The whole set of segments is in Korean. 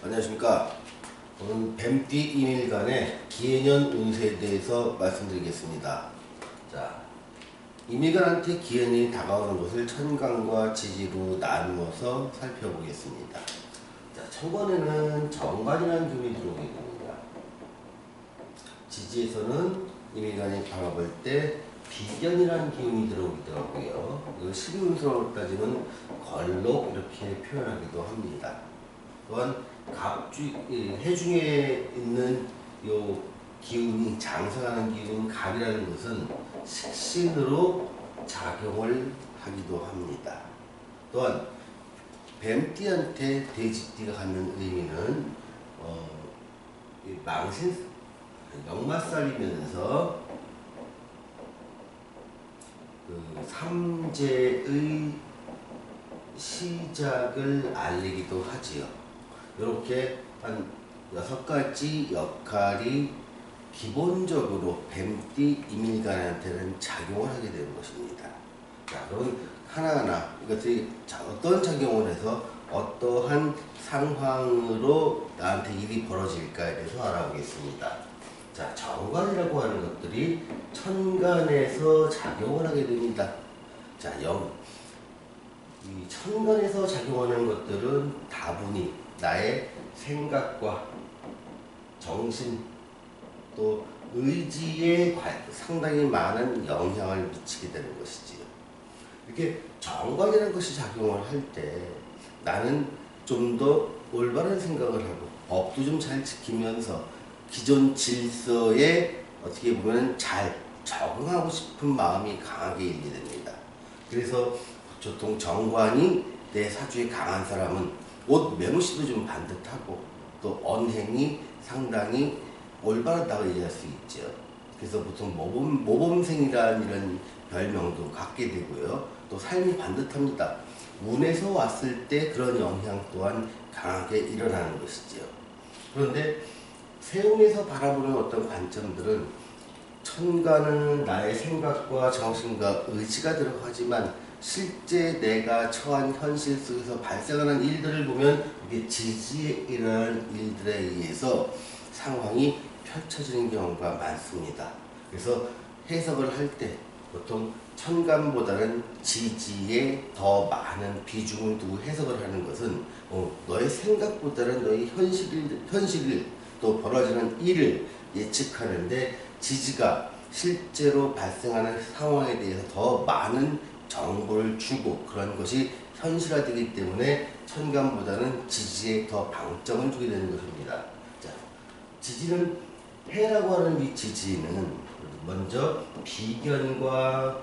안녕하십니까. 오늘 뱀띠 2일간의 기해년 운세에 대해서 말씀드리겠습니다. 자, 2일간한테 기해년이 다가오는 것을 천간과 지지로 나누어서 살펴보겠습니다. 자, 천간에는 정관이라는 기운이 들어오게 됩니다. 지지에서는 2일간이 바라볼 때 비견이라는 기운이 들어오더라고요. 이걸 실운수로 따지면 걸록 이렇게 표현하기도 합니다. 또한 해중에 있는 요 기운이 장생하는 기운 갑이라는 것은 식신으로 작용을 하기도 합니다. 또한 뱀띠한테 돼지띠가 갖는 의미는 역마살이면서 그 삼재의 시작을 알리기도 하지요. 이렇게 한 6가지 역할이 기본적으로 뱀띠 임일간한테는 작용을 하게 되는 것입니다. 자, 그럼 하나하나 이것들이 어떤 작용을 해서 어떠한 상황으로 나한테 일이 벌어질까에 대해서 알아보겠습니다. 자, 정관이라고 하는 것들이 천간에서 작용을 하게 됩니다. 자, 이 천간에서 작용하는 것들은 다분히 나의 생각과 정신 또 의지에 상당히 많은 영향을 미치게 되는 것이지요. 이렇게 정관이라는 것이 작용을 할 때 나는 좀 더 올바른 생각을 하고 법도 좀 잘 지키면서 기존 질서에 어떻게 보면 잘 적응하고 싶은 마음이 강하게 일게 됩니다. 그래서 보통 정관이 내 사주에 강한 사람은 옷 매무새도 좀 반듯하고 또 언행이 상당히 올바르다고 얘기할 수 있죠. 그래서 보통 모범생이라는 이런 별명도 갖게 되고요. 또 삶이 반듯합니다. 운에서 왔을 때 그런 영향 또한 강하게 일어나는 것이지요. 그런데 세운에서 바라보는 어떤 관점들은 천간은 나의 생각과 정신과 의지가 들어가지만 실제 내가 처한 현실 속에서 발생하는 일들을 보면 이게 지지에 일어나는 일들에 의해서 상황이 펼쳐지는 경우가 많습니다. 그래서 해석을 할 때 보통 천간보다는 지지에 더 많은 비중을 두고 해석을 하는 것은 너의 생각보다는 너의 현실을 또 벌어지는 일을 예측하는데 지지가 실제로 발생하는 상황에 대해서 더 많은 정보를 주고 그런 것이 현실화되기 때문에 천간보다는 지지에 더 방점을 두게 되는 것입니다. 자, 지지는 해라고 하는 이 지지는 먼저 비견과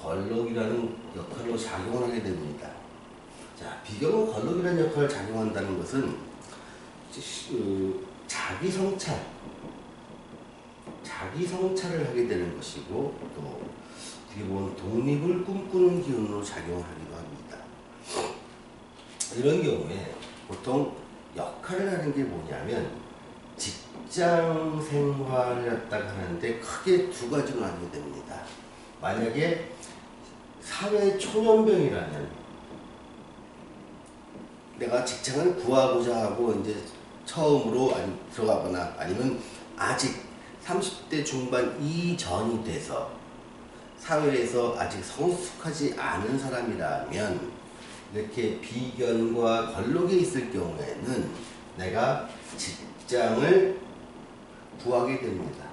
걸록이라는 역할로 작용을 하게 됩니다. 자, 비견과 걸록이라는 역할을 작용한다는 것은 자기 성찰을 하게 되는 것이고 또 기본 독립을 꿈꾸는 기운으로 작용을 하기도 합니다. 이런 경우에 보통 역할을 하는 게 뭐냐면 직장 생활을 갖다가 하는데 크게 두 가지로 나뉘게 됩니다. 만약에 사회 초년병이라면 내가 직장을 구하고자 하고 이제 처음으로 들어가거나 아니면 아직 30대 중반 이전이 돼서 사회에서 아직 성숙하지 않은 사람이라면 이렇게 비견과 걸록에 있을 경우에는 내가 직장을 구하게 됩니다.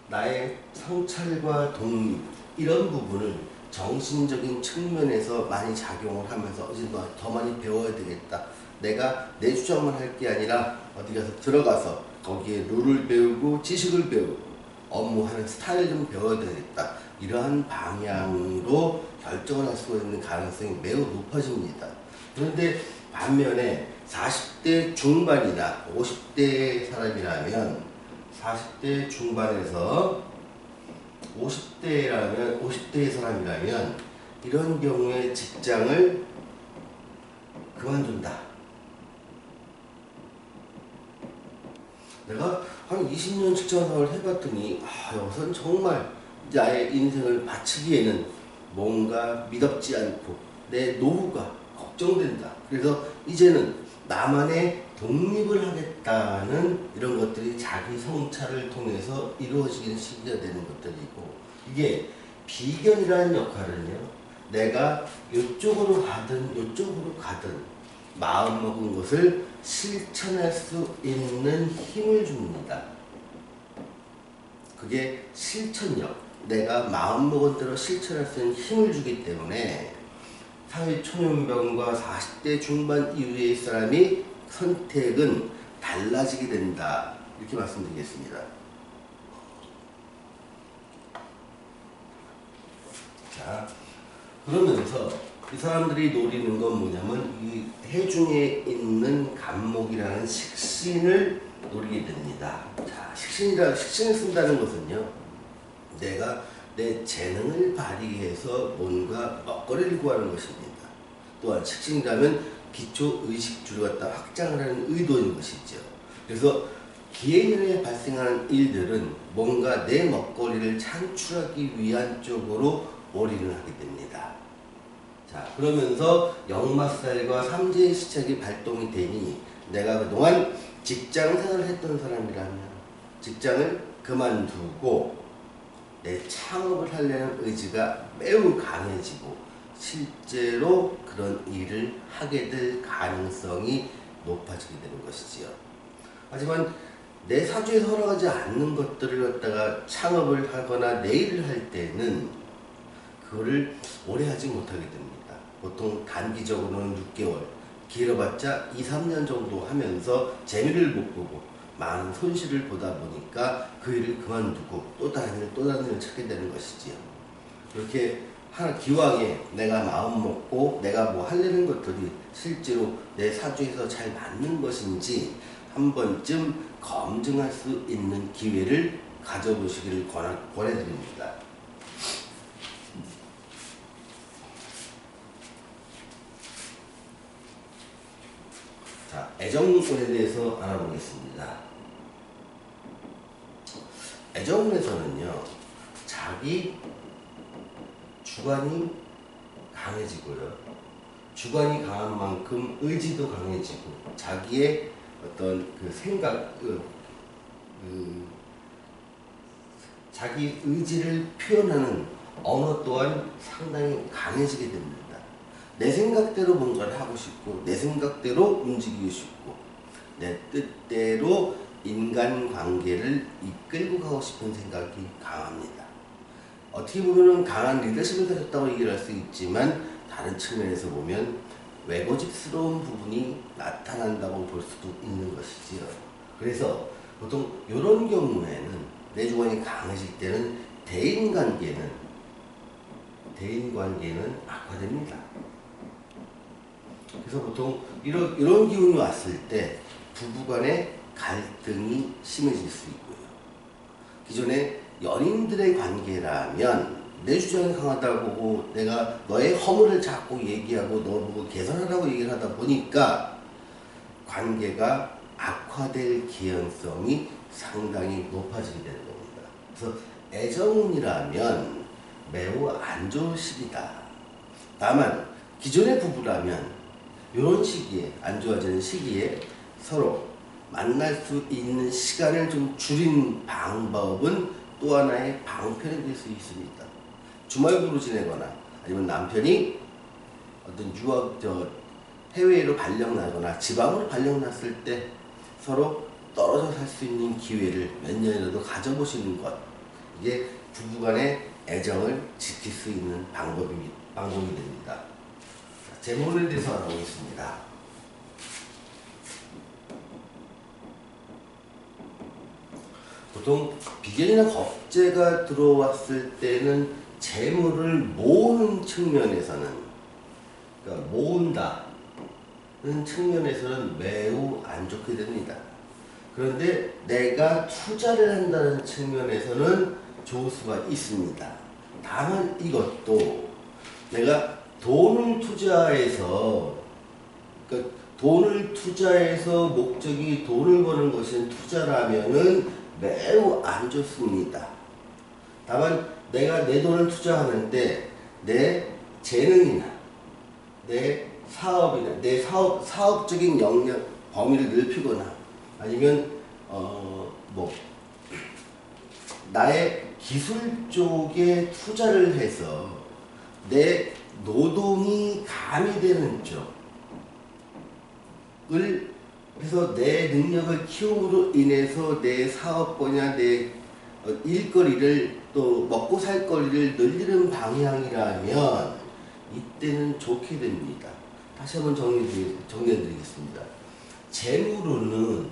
나의 성찰과 독립 이런 부분을 정신적인 측면에서 많이 작용을 하면서 이제 더 많이 배워야 되겠다. 내가 내 주장만 할 게 아니라 어디 가서 들어가서 거기에 룰을 배우고 지식을 배우고 업무하는 스타일을 좀 배워야 되겠다. 이러한 방향으로 결정을 할 수 있는 가능성이 매우 높아집니다. 그런데 반면에 40대 중반이나 50대 사람이라면 40대 중반에서 50대의 사람이라면 이런 경우에 직장을 그만둔다. 내가 한 20년 직장 생활을 해봤더니 여기서는 정말 나의 인생을 바치기에는 뭔가 미덥지 않고 내 노후가 걱정된다. 그래서 이제는 나만의 독립을 하겠다는 이런 것들이 자기 성찰을 통해서 이루어지는 시기가 되는 것들이고, 이게 비견이라는 역할은요, 내가 이쪽으로 가든 이쪽으로 가든 마음먹은 것을 실천할 수 있는 힘을 줍니다. 그게 실천력, 내가 마음먹은 대로 실천할 수 있는 힘을 주기 때문에 사회초년병과 40대 중반 이후의 사람이 선택은 달라지게 된다, 이렇게 말씀드리겠습니다. 자, 그러면서 이 사람들이 노리는 건 뭐냐면 이 해중에 있는 간목이라는 식신을 노리게 됩니다. 자, 식신을 쓴다는 것은요, 내가 내 재능을 발휘해서 뭔가 먹거리를 구하는 것입니다. 또한 식신이라면 기초 의식주를 갖다 확장을 하는 의도인 것이죠. 그래서 기해년에 발생하는 일들은 뭔가 내 먹거리를 창출하기 위한 쪽으로 올인을 하게 됩니다. 자, 그러면서 역마살과 삼재의 시책이 발동이 되니 내가 그동안 직장 생활을 했던 사람이라면 직장을 그만두고 내 창업을 하려는 의지가 매우 강해지고 실제로 그런 일을 하게 될 가능성이 높아지게 되는 것이지요. 하지만 내 사주에서 허락하지 않는 것들을 갖다가 창업을 하거나 내 일을 할 때는 그거를 오래 하지 못하게 됩니다. 보통 단기적으로는 6개월, 길어봤자 2, 3년 정도 하면서 재미를 못 보고 많은 손실을 보다 보니까 그 일을 그만두고 또 다른 일을 찾게 되는 것이지요. 그렇게 기왕에 내가 마음 먹고 내가 뭐 하려는 것들이 실제로 내 사주에서 잘 맞는 것인지 한 번쯤 검증할 수 있는 기회를 가져보시기를 권해드립니다. 자, 애정운에 대해서 알아보겠습니다. 애정운에서는요, 자기 주관이 강해지고요, 주관이 강한 만큼 의지도 강해지고 자기의 어떤 그 생각, 자기 의지를 표현하는 언어 또한 상당히 강해지게 됩니다. 내 생각대로 뭔가를 하고 싶고 내 생각대로 움직이고 싶고 내 뜻대로 인간관계를 이끌고 가고 싶은 생각이 강합니다. 어떻게 보면 강한 리더십을 가졌다고 얘기를 할 수 있지만 다른 측면에서 보면 외고집스러운 부분이 나타난다고 볼 수도 있는 것이지요. 그래서 보통 이런 경우에는 내 주관이 강해질 때는 대인관계는 악화됩니다. 그래서 보통 이런 기운이 왔을 때 부부간의 갈등이 심해질 수 있고요. 기존에 연인들의 관계라면 내 주장이 강하다고 보고 내가 너의 허물을 자꾸 얘기하고 너 보고 개선하라고 얘기를 하다 보니까 관계가 악화될 개연성이 상당히 높아지게 되는 겁니다. 그래서 애정운이라면 매우 안 좋은 시기다. 다만 기존의 부부라면 이런 시기에, 안 좋아지는 시기에 서로 만날 수 있는 시간을 좀 줄인 방법은 또 하나의 방편이 될 수 있습니다. 주말부로 지내거나 아니면 남편이 어떤 해외로 발령나거나 지방으로 발령났을 때 서로 떨어져 살 수 있는 기회를 몇 년이라도 가져보시는 것, 이게 부부간의 애정을 지킬 수 있는 방법이 됩니다. 재물에 대해서 알아보겠습니다. 보통 비견이나 겁재가 들어왔을 때는 재물을 모으는 측면에서는, 그러니까 모은다는 측면에서는 매우 안 좋게 됩니다. 그런데 내가 투자를 한다는 측면에서는 좋을 수가 있습니다. 다만 이것도 내가 돈을 투자해서, 그러니까 돈을 투자해서 목적이 돈을 버는 것이 투자라면은 매우 안 좋습니다. 다만 내가 내 돈을 투자하는데 내 재능이나 내 사업이나 내 사업적인 영역 범위를 넓히거나 아니면 뭐 나의 기술 쪽에 투자를 해서 내 노동이 가미되는 쪽을 해서 내 능력을 키움으로 인해서 내 사업이나 내 일거리를 또 먹고 살 거리를 늘리는 방향이라면 이때는 좋게 됩니다. 다시 한번 정리해드리겠습니다. 재물로는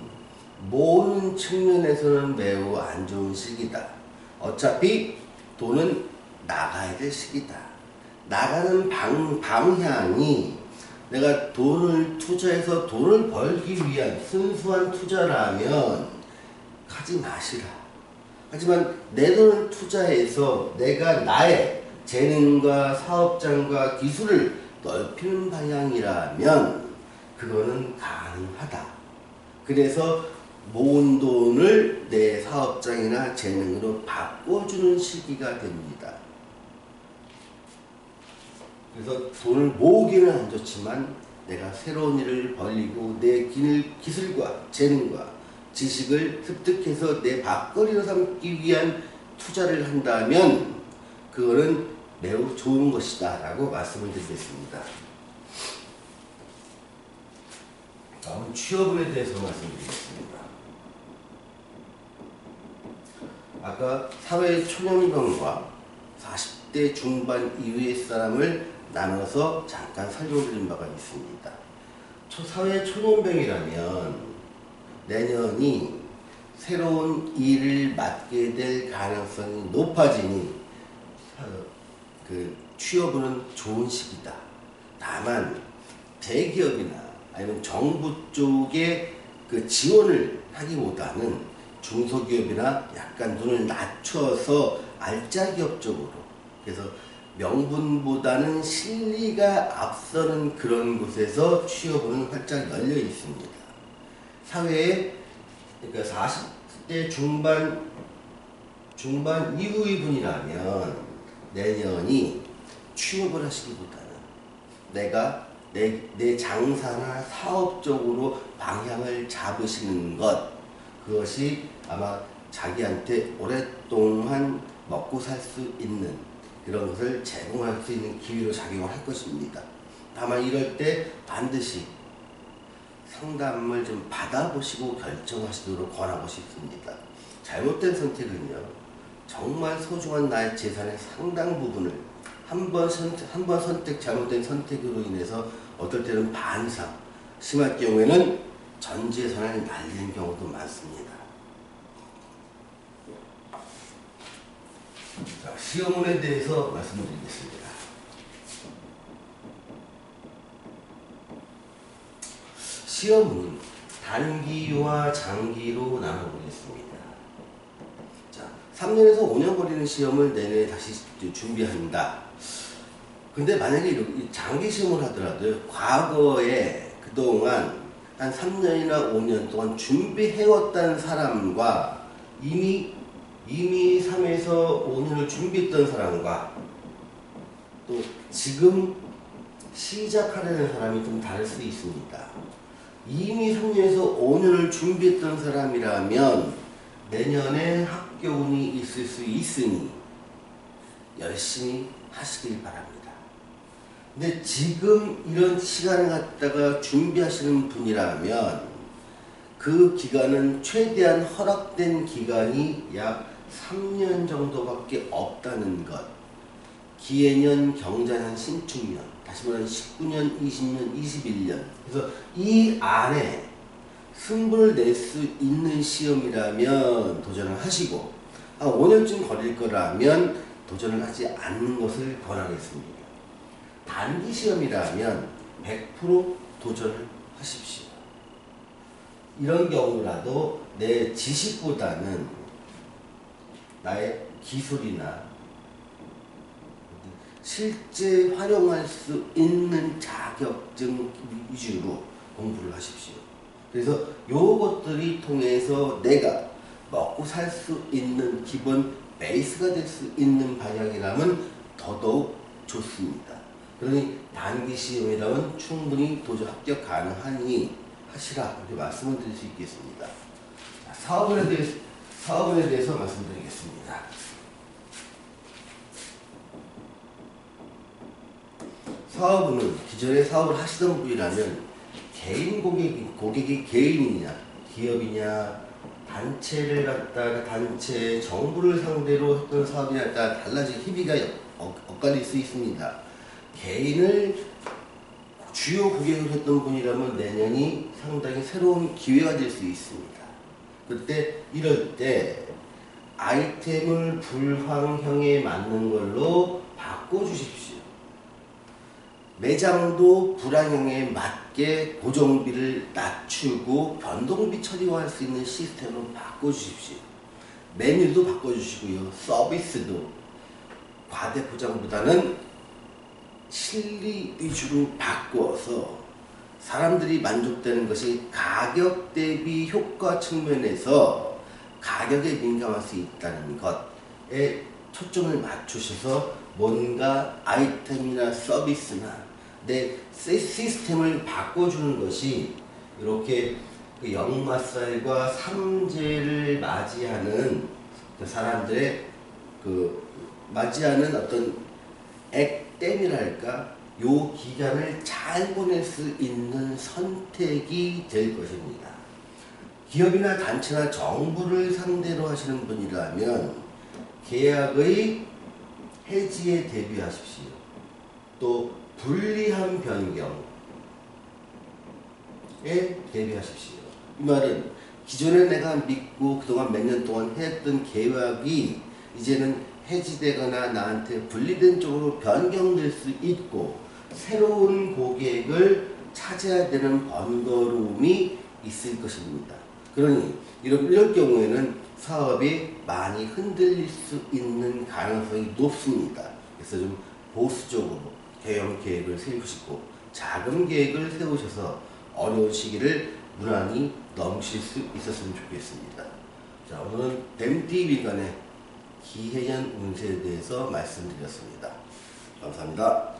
모으는 측면에서는 매우 안 좋은 시기다. 어차피 돈은 나가야 될 시기다. 나가는 방향이 내가 돈을 투자해서 돈을 벌기 위한 순수한 투자라면 하지 마시라. 하지만 내 돈을 투자해서 내가 나의 재능과 사업장과 기술을 넓히는 방향이라면 그거는 가능하다. 그래서 모은 돈을 내 사업장이나 재능으로 바꿔주는 시기가 됩니다. 그래서 돈을 모으기는 안 좋지만 내가 새로운 일을 벌리고 내 기술과 재능과 지식을 습득해서 내 밥벌이로 삼기 위한 투자를 한다면 그거는 매우 좋은 것이다 라고 말씀을 드리겠습니다. 다음 취업운에 대해서 말씀드리겠습니다. 아까 사회 초년병과 40대 중반 이후의 사람을 나눠서 잠깐 설명드린 바가 있습니다. 사회 초년병이라면 내년이 새로운 일을 맡게 될 가능성이 높아지니 그 취업은 좋은 시기다. 다만 대기업이나 아니면 정부 쪽에 그 지원을 하기보다는 중소기업이나 약간 눈을 낮춰서 알짜기업 쪽으로, 그래서 명분보다는 실리가 앞서는 그런 곳에서 취업은 활짝 열려 있습니다. 사회에 그러니까 40대 중반 이후의 분이라면 내년이 취업을 하시기보다는 내가 내 장사나 사업적으로 방향을 잡으시는 것, 그것이 아마 자기한테 오랫동안 먹고 살 수 있는 그런 것을 제공할 수 있는 기회로 작용을 할 것입니다. 다만 이럴 때 반드시 상담을 좀 받아보시고 결정하시도록 권하고 싶습니다. 잘못된 선택은요, 정말 소중한 나의 재산의 상당 부분을 한 번 선택, 잘못된 선택으로 인해서 어떨 때는 반 이상, 심할 경우에는 전 재산을 날리는 경우도 많습니다. 자, 시험운에 대해서 말씀드리겠습니다. 시험은 단기와 장기로 나눠보겠습니다. 자, 3년에서 5년 걸리는 시험을 내내 다시 준비한다. 근데 만약에 장기 시험을 하더라도 과거에 그동안 한 3년이나 5년 동안 준비해왔다는 사람과 이미 3에서 5년을 준비했던 사람과 또 지금 시작하려는 사람이 좀 다를 수 있습니다. 이미 3년에서 5년을 준비했던 사람이라면 내년에 합격운이 있을 수 있으니 열심히 하시길 바랍니다. 근데 지금 이런 시간을 갖다가 준비하시는 분이라면 그 기간은 최대한 허락된 기간이 약 3년 정도밖에 없다는 것. 기해년, 경자년, 신축년, 다시 말하면 19년, 20년, 21년. 그래서 이 안에 승부를 낼 수 있는 시험이라면 도전을 하시고, 한 5년쯤 걸릴 거라면 도전을 하지 않는 것을 권하겠습니다. 단기 시험이라면 100% 도전을 하십시오. 이런 경우라도 내 지식보다는 나의 기술이나 실제 활용할 수 있는 자격증 위주로 공부를 하십시오. 그래서 요것들이 통해서 내가 먹고 살 수 있는 기본 베이스가 될 수 있는 방향이라면 더더욱 좋습니다. 그러니 단기 시험이라면 충분히 도저 합격 가능하니 하시라 이렇게 말씀을 드릴 수 있겠습니다. 사업원에 대해서 말씀드리겠습니다. 사업은 기존에 사업을 하시던 분이라면 개인 고객이 개인이냐 기업이냐 단체를 갖다가 단체 정부를 상대로 했던 사업이냐에 따라 달라진 희비가 엇갈릴 수 있습니다. 개인을 주요 고객을 했던 분이라면 내년이 상당히 새로운 기회가 될 수 있습니다. 그때 이럴 때 아이템을 불황형에 맞는 걸로 바꿔주십시오. 매장도 불황형에 맞게 고정비를 낮추고 변동비 처리할 수 있는 시스템으로 바꿔주십시오. 메뉴도 바꿔주시고요. 서비스도 과대포장보다는 실리 위주로 바꿔서 사람들이 만족되는 것이 가격 대비 효과 측면에서 가격에 민감할 수 있다는 것에 초점을 맞추셔서 뭔가 아이템이나 서비스나 내 시스템을 바꿔주는 것이 이렇게 그 역마살과 삼재를 맞이하는 그 사람들의 그 맞이하는 어떤 액땜이랄까 요 기간을 잘 보낼 수 있는 선택이 될 것입니다. 기업이나 단체나 정부를 상대로 하시는 분이라면 계약의 해지에 대비하십시오. 또 불리한 변경에 대비하십시오. 이 말은 기존에 내가 믿고 그동안 몇 년 동안 했던 계약이 이제는 해지되거나 나한테 분리된 쪽으로 변경될 수 있고 새로운 고객을 찾아야 되는 번거로움이 있을 것입니다. 그러니 이럴 경우에는 사업이 많이 흔들릴 수 있는 가능성이 높습니다. 그래서 좀 보수적으로 대형 계획을 세우시고 자금 계획을 세우셔서 어려운 시기를 무난히 넘길 수 있었으면 좋겠습니다. 자, 오늘은 뱀띠 간의 기해년 운세에 대해서 말씀드렸습니다. 감사합니다.